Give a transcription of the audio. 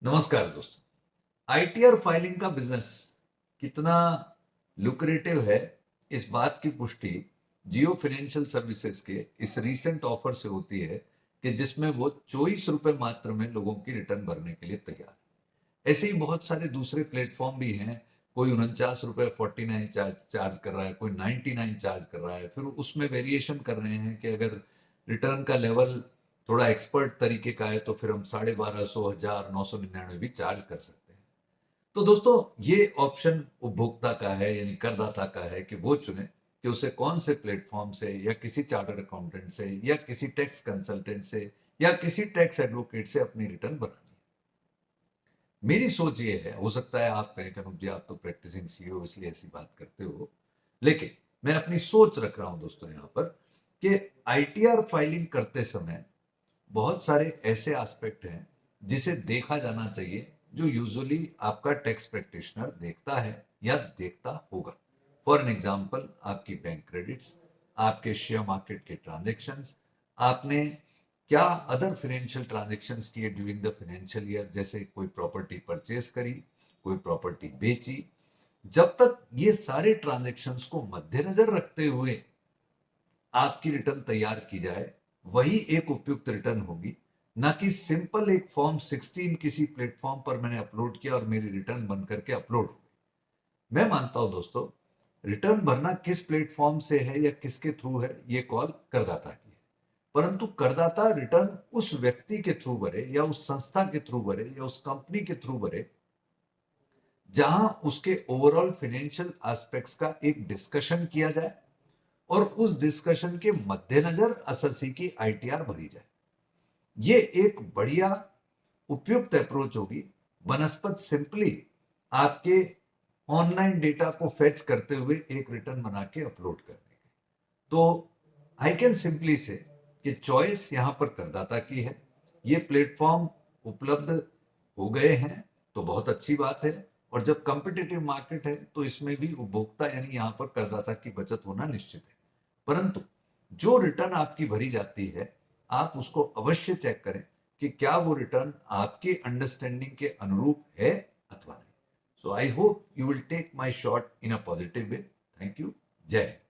नमस्कार दोस्तों। ITR filing का बिजनेस कितना लुक्रेटिव है, इस बात की पुष्टि जियो फाइनेंशियल सर्विसेज के इस रीसेंट ऑफर से होती है कि जिसमें वो 24 रुपए मात्र में लोगों की रिटर्न भरने के लिए तैयार है। ऐसे ही बहुत सारे दूसरे प्लेटफॉर्म भी हैं। कोई 49 रुपए 49 चार्ज कर रहा है, कोई 99 चार्ज कर रहा है, फिर उसमें वेरिएशन कर रहे हैं कि अगर रिटर्न का लेवल थोड़ा एक्सपर्ट तरीके का है तो फिर हम 1250, 1000, 999 भी चार्ज कर सकते हैं। तो दोस्तों, ये ऑप्शन उपभोक्ता का है, यानी करदाता का है कि वो चुने कि उसे कौन से प्लेटफॉर्म से या किसी चार्टर्ड अकाउंटेंट से या किसी टैक्स कंसल्टेंट से या किसी टैक्स एडवोकेट से अपनी रिटर्न बनानी है। मेरी सोच ये है, हो सकता है आप कहें कि अनुप जी आप तो प्रैक्टिसिंग सीईओ इसलिए ऐसी बात करते हो, लेकिन मैं अपनी सोच रख रहा हूं दोस्तों यहां पर कि आईटीआर फाइलिंग करते समय बहुत सारे ऐसे एस्पेक्ट हैं जिसे देखा जाना चाहिए, जो यूजुअली आपका टैक्स प्रैक्टिशनर देखता है या देखता होगा। फॉर एन एग्जाम्पल, आपकी बैंक क्रेडिट्स, आपके शेयर मार्केट के ट्रांजेक्शन्स, आपने क्या अदर फाइनेंशियल ट्रांजेक्शन्स किए ड्यूरिंग द फाइनेंशियल ईयर, जैसे कोई प्रॉपर्टी परचेज करी, कोई प्रॉपर्टी बेची। जब तक ये सारे ट्रांजेक्शन्स को मद्देनजर रखते हुए आपकी रिटर्न तैयार की जाए, वही एक उपयुक्त रिटर्न होगी, ना कि सिंपल एक फॉर्म 16 किसी प्लेटफॉर्म पर मैंने अपलोड किया और मेरी रिटर्न बन करके अपलोड हो गई। मैं मानता हूं दोस्तों, रिटर्न भरना किस प्लेटफॉर्म से है या किसके थ्रू है, ये कॉल करदाता की है। परंतु करदाता रिटर्न उस व्यक्ति के थ्रू भरे या उस संस्था के थ्रू भरे या उस कंपनी के थ्रू भरे जहां उसके ओवरऑल फाइनेंशियल एस्पेक्ट्स का एक डिस्कशन किया जाए और उस डिस्कशन के मद्देनजर एसएससी की आईटीआर भरी जाए। ये एक बढ़िया उपयुक्त अप्रोच होगी, बनस्पत सिंपली आपके ऑनलाइन डेटा को फेच करते हुए एक रिटर्न बना के अपलोड करने की। तो आई कैन सिंपली से कि चॉइस यहां पर करदाता की है। ये प्लेटफॉर्म उपलब्ध हो गए हैं तो बहुत अच्छी बात है, और जब कंपिटिटिव मार्केट है तो इसमें भी उपभोक्ता यानी यहां पर करदाता की बचत होना निश्चित है। परंतु जो रिटर्न आपकी भरी जाती है, आप उसको अवश्य चेक करें कि क्या वो रिटर्न आपके अंडरस्टैंडिंग के अनुरूप है अथवा नहीं। So I hope you will take my shot in a positive way. Thank you. जय हिंद।